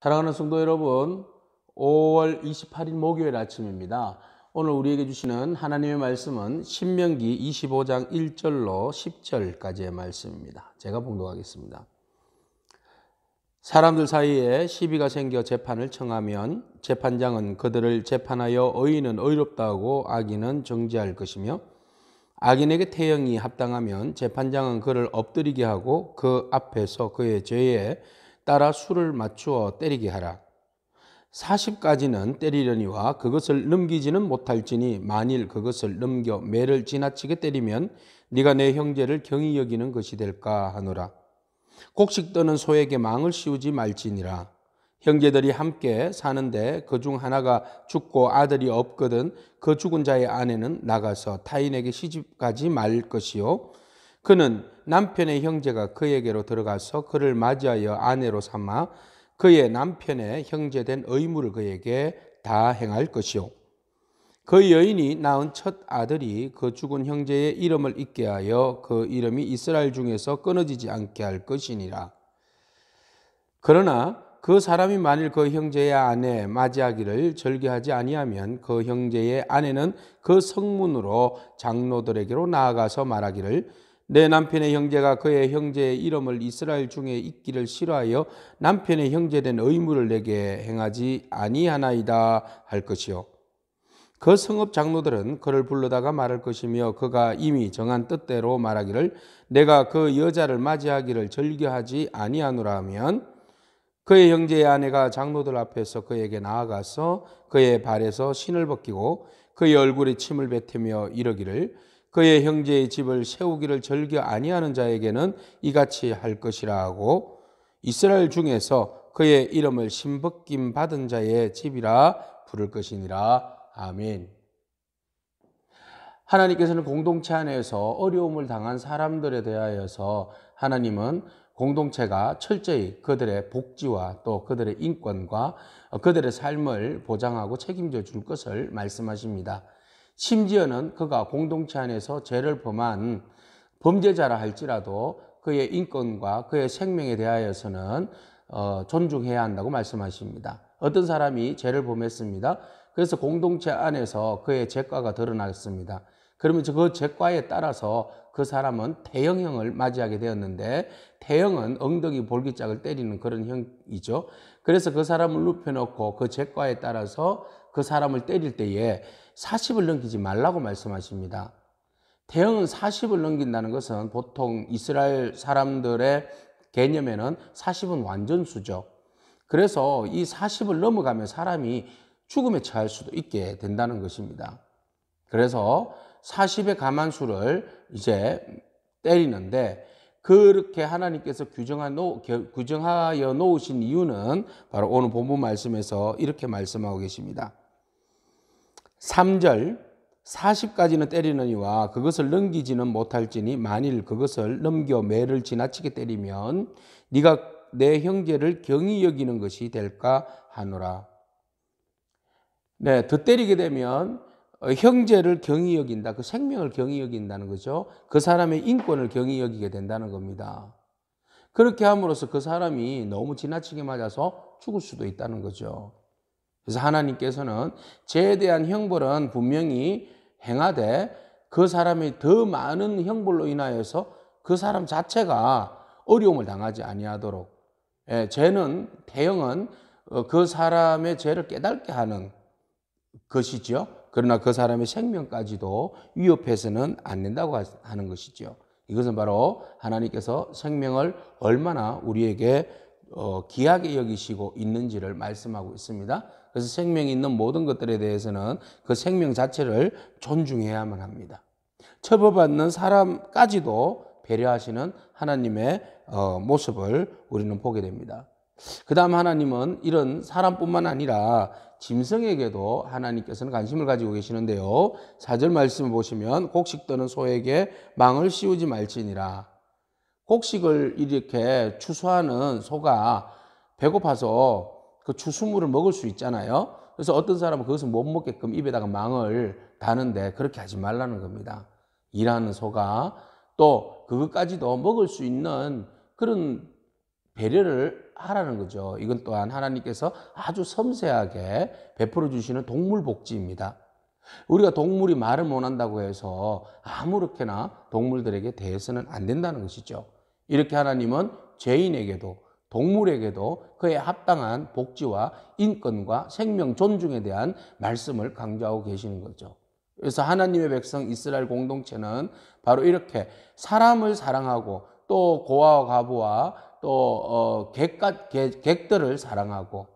사랑하는 성도 여러분, 5월 28일 목요일 아침입니다. 오늘 우리에게 주시는 하나님의 말씀은 신명기 25장 1절로 10절까지의 말씀입니다. 제가 봉독하겠습니다. 사람들 사이에 시비가 생겨 재판을 청하면 재판장은 그들을 재판하여 의인은 의롭다고 악인은 정죄할 것이며, 악인에게 태형이 합당하면 재판장은 그를 엎드리게 하고 그 앞에서 그의 죄에 따라 수를 맞추어 때리게 하라. 40까지는 때리려니와 그것을 넘기지는 못할지니 만일 그것을 넘겨 매를 지나치게 때리면 네가 내 형제를 경히 여기는 것이 될까 하노라. 곡식 떠는 소에게 망을 씌우지 말지니라. 형제들이 함께 사는데 그 중 하나가 죽고 아들이 없거든 그 죽은 자의 아내는 나가서 타인에게 시집가지 말 것이요, 그는 남편의 형제가 그에게로 들어가서 그를 맞이하여 아내로 삼아 그의 남편의 형제된 의무를 그에게 다 행할 것이요, 그 여인이 낳은 첫 아들이 그 죽은 형제의 이름을 잊게 하여 그 이름이 이스라엘 중에서 끊어지지 않게 할 것이니라. 그러나 그 사람이 만일 그 형제의 아내 맞이하기를 절개하지 아니하면 그 형제의 아내는 그 성문으로 장로들에게로 나아가서 말하기를 내 남편의 형제가 그의 형제의 이름을 이스라엘 중에 잊기를 싫어하여 남편의 형제된 의무를 내게 행하지 아니하나이다 할 것이요, 그 성읍 장로들은 그를 불러다가 말할 것이며 그가 이미 정한 뜻대로 말하기를 내가 그 여자를 맞이하기를 절개하지 아니하노라 하면 그의 형제의 아내가 장로들 앞에서 그에게 나아가서 그의 발에서 신을 벗기고 그의 얼굴에 침을 뱉으며 이르기를 그의 형제의 집을 세우기를 절개 아니하는 자에게는 이같이 할 것이라 하고 이스라엘 중에서 그의 이름을 신벗김 받은 자의 집이라 부를 것이니라. 아멘. 하나님께서는 공동체 안에서 어려움을 당한 사람들에 대하여서 하나님은 공동체가 철저히 그들의 복지와 또 그들의 인권과 그들의 삶을 보장하고 책임져 줄 것을 말씀하십니다. 심지어는 그가 공동체 안에서 죄를 범한 범죄자라 할지라도 그의 인권과 그의 생명에 대하여서는 존중해야 한다고 말씀하십니다. 어떤 사람이 죄를 범했습니다. 그래서 공동체 안에서 그의 죄과가 드러났습니다. 그러면 그 죄과에 따라서 그 사람은 태형형을 맞이하게 되었는데, 태형은 엉덩이 볼기짝을 때리는 그런 형이죠. 그래서 그 사람을 눕혀놓고 그 죄과에 따라서 그 사람을 때릴 때에 40을 넘기지 말라고 말씀하십니다. 태형은 40을 넘긴다는 것은 보통 이스라엘 사람들의 개념에는 40은 완전수죠. 그래서 이 40을 넘어가면 사람이 죽음에 처할 수도 있게 된다는 것입니다. 그래서 40의 가만수를 이제 때리는데, 그렇게 하나님께서 규정하여 놓으신 이유는 바로 오늘 본문 말씀에서 이렇게 말씀하고 계십니다. 3절 40까지는 때리느니와 그것을 넘기지는 못할지니 만일 그것을 넘겨 매를 지나치게 때리면 네가 내 형제를 경히 여기는 것이 될까 하노라. 네, 더 때리게 되면 형제를 경히 여긴다. 그 생명을 경히 여긴다는 거죠. 그 사람의 인권을 경히 여기게 된다는 겁니다. 그렇게 함으로써 그 사람이 너무 지나치게 맞아서 죽을 수도 있다는 거죠. 그래서 하나님께서는 죄에 대한 형벌은 분명히 행하되 그 사람이 더 많은 형벌로 인하여서 그 사람 자체가 어려움을 당하지 아니하도록, 죄는, 태형은 그 사람의 죄를 깨닫게 하는 것이죠. 그러나 그 사람의 생명까지도 위협해서는 안 된다고 하는 것이죠. 이것은 바로 하나님께서 생명을 얼마나 우리에게 귀하게 여기시고 있는지를 말씀하고 있습니다. 그래서 생명이 있는 모든 것들에 대해서는 그 생명 자체를 존중해야만 합니다. 처벌받는 사람까지도 배려하시는 하나님의 모습을 우리는 보게 됩니다. 그 다음 하나님은 이런 사람뿐만 아니라 짐승에게도 하나님께서는 관심을 가지고 계시는데요. 4절 말씀을 보시면 곡식 떠는 소에게 망을 씌우지 말지니라. 곡식을 이렇게 추수하는 소가 배고파서 그 추수물을 먹을 수 있잖아요. 그래서 어떤 사람은 그것을 못 먹게끔 입에다가 망을 다는데 그렇게 하지 말라는 겁니다. 일하는 소가 또 그것까지도 먹을 수 있는 그런 배려를 하라는 거죠. 이건 또한 하나님께서 아주 섬세하게 베풀어 주시는 동물 복지입니다. 우리가 동물이 말을 못한다고 해서 아무렇게나 동물들에게 대해서는 안 된다는 것이죠. 이렇게 하나님은 죄인에게도 동물에게도 그에 합당한 복지와 인권과 생명 존중에 대한 말씀을 강조하고 계시는 거죠. 그래서 하나님의 백성 이스라엘 공동체는 바로 이렇게 사람을 사랑하고 또 고아와 과부와 또 객들을 사랑하고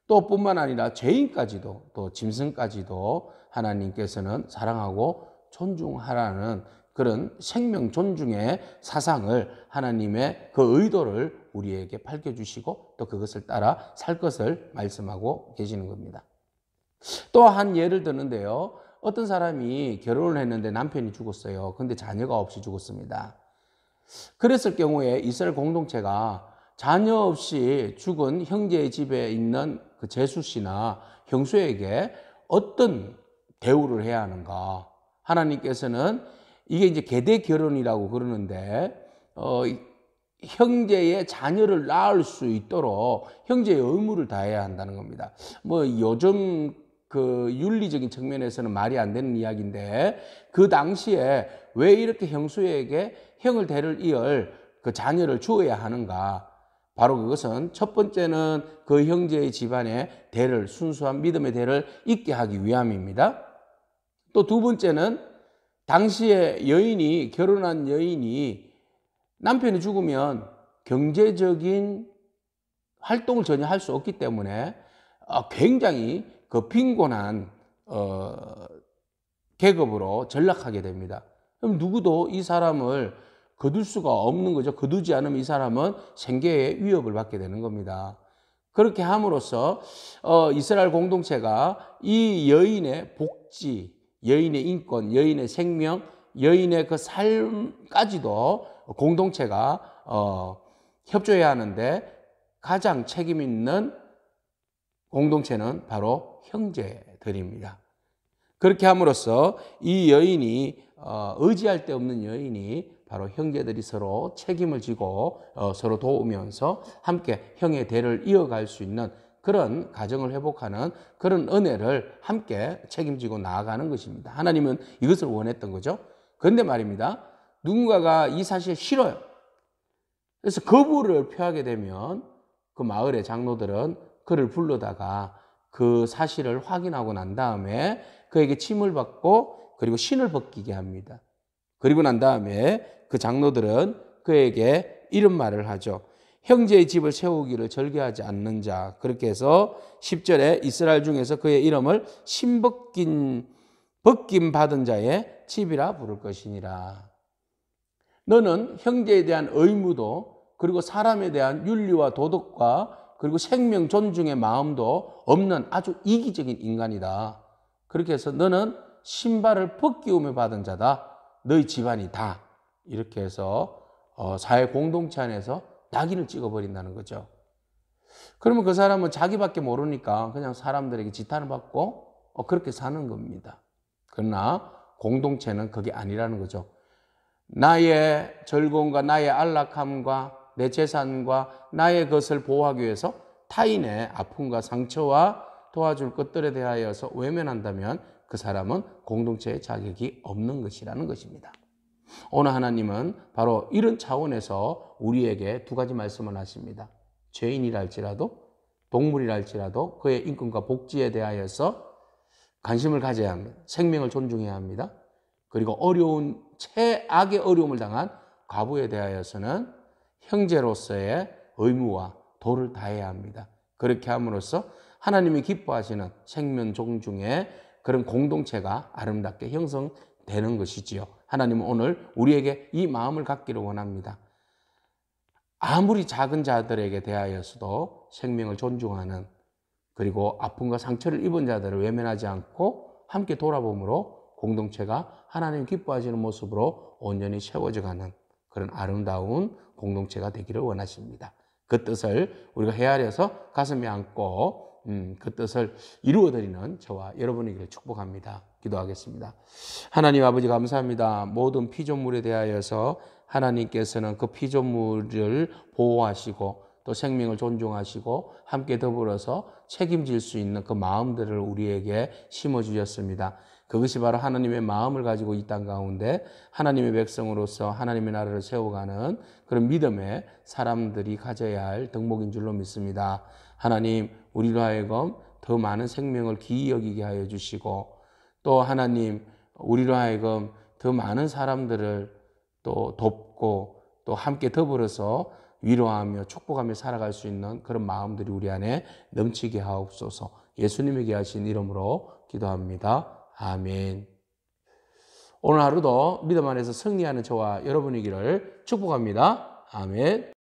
또 뿐만 아니라 죄인까지도 또 짐승까지도 하나님께서는 사랑하고 존중하라는 그런 생명 존중의 사상을 하나님의 그 의도를 우리에게 밝혀주시고 또 그것을 따라 살 것을 말씀하고 계시는 겁니다. 또 한 예를 드는데요. 어떤 사람이 결혼을 했는데 남편이 죽었어요. 그런데 자녀가 없이 죽었습니다. 그랬을 경우에 이스라엘 공동체가 자녀 없이 죽은 형제의 집에 있는 그 제수씨나 형수에게 어떤 대우를 해야 하는가? 하나님께서는 이게 이제 계대 결혼이라고 그러는데 형제의 자녀를 낳을 수 있도록 형제의 의무를 다해야 한다는 겁니다. 뭐 요즘 그 윤리적인 측면에서는 말이 안 되는 이야기인데 그 당시에 왜 이렇게 형수에게 형을 대를 이을 그 자녀를 주어야 하는가? 바로 그것은 첫 번째는 그 형제의 집안에 대를 순수한 믿음의 대를 잇게 하기 위함입니다. 또 두 번째는 당시에 여인이 결혼한 여인이 남편이 죽으면 경제적인 활동을 전혀 할 수 없기 때문에 굉장히 그 빈곤한 계급으로 전락하게 됩니다. 그럼 누구도 이 사람을 거둘 수가 없는 거죠. 거두지 않으면 이 사람은 생계의 위협을 받게 되는 겁니다. 그렇게 함으로써 이스라엘 공동체가 이 여인의 복지, 여인의 인권, 여인의 생명, 여인의 그 삶까지도 공동체가 협조해야 하는데 가장 책임 있는 공동체는 바로 형제들입니다. 그렇게 함으로써 이 여인이 의지할 데 없는 여인이 바로 형제들이 서로 책임을 지고 서로 도우면서 함께 형의 대를 이어갈 수 있는 그런 가정을 회복하는 그런 은혜를 함께 책임지고 나아가는 것입니다. 하나님은 이것을 원했던 거죠. 그런데 말입니다. 누군가가 이 사실을 싫어요. 그래서 거부를 표하게 되면 그 마을의 장로들은 그를 불러다가 그 사실을 확인하고 난 다음에 그에게 침을 받고 그리고 신을 벗기게 합니다. 그리고 난 다음에 그 장로들은 그에게 이런 말을 하죠. 형제의 집을 세우기를 절개하지 않는 자. 그렇게 해서 10절에 이스라엘 중에서 그의 이름을 벗김 받은 자의 집이라 부를 것이니라. 너는 형제에 대한 의무도 그리고 사람에 대한 윤리와 도덕과 그리고 생명 존중의 마음도 없는 아주 이기적인 인간이다. 그렇게 해서 너는 신발을 벗기움을 받은 자다. 너희 집안이 다. 이렇게 해서 사회 공동체 안에서 낙인을 찍어버린다는 거죠. 그러면 그 사람은 자기밖에 모르니까 그냥 사람들에게 지탄을 받고 그렇게 사는 겁니다. 그러나 공동체는 그게 아니라는 거죠. 나의 즐거움과 나의 안락함과 내 재산과 나의 것을 보호하기 위해서 타인의 아픔과 상처와 도와줄 것들에 대하여서 외면한다면 그 사람은 공동체의 자격이 없는 것이라는 것입니다. 오늘 하나님은 바로 이런 차원에서 우리에게 두 가지 말씀을 하십니다. 죄인이랄지라도 동물이랄지라도 그의 인권과 복지에 대하여서 관심을 가져야 합니다. 생명을 존중해야 합니다. 그리고 어려운 최악의 어려움을 당한 과부에 대하여서는 형제로서의 의무와 도를 다해야 합니다. 그렇게 함으로써 하나님이 기뻐하시는 생명 존중의 그런 공동체가 아름답게 형성되는 것이지요. 하나님은 오늘 우리에게 이 마음을 갖기를 원합니다. 아무리 작은 자들에게 대하여서도 생명을 존중하는 그리고 아픔과 상처를 입은 자들을 외면하지 않고 함께 돌아봄으로 공동체가 하나님 기뻐하시는 모습으로 온전히 채워져가는 그런 아름다운 공동체가 되기를 원하십니다. 그 뜻을 우리가 헤아려서 가슴에 안고 그 뜻을 이루어드리는 저와 여러분에게 축복합니다. 기도하겠습니다. 하나님 아버지 감사합니다. 모든 피조물에 대하여서 하나님께서는 그 피조물을 보호하시고 또 생명을 존중하시고 함께 더불어서 책임질 수 있는 그 마음들을 우리에게 심어주셨습니다. 그것이 바로 하나님의 마음을 가지고 이 땅 가운데 하나님의 백성으로서 하나님의 나라를 세워가는 그런 믿음의 사람들이 가져야 할 덕목인 줄로 믿습니다. 하나님, 우리로 하여금 더 많은 생명을 귀히 여기게 하여 주시고, 또 하나님, 우리로 하여금 더 많은 사람들을 또 돕고 또 함께 더불어서 위로하며 축복하며 살아갈 수 있는 그런 마음들이 우리 안에 넘치게 하옵소서. 예수님에게 하신 이름으로 기도합니다. 아멘. 오늘 하루도 믿음 안에서 승리하는 저와 여러분이기를 축복합니다. 아멘.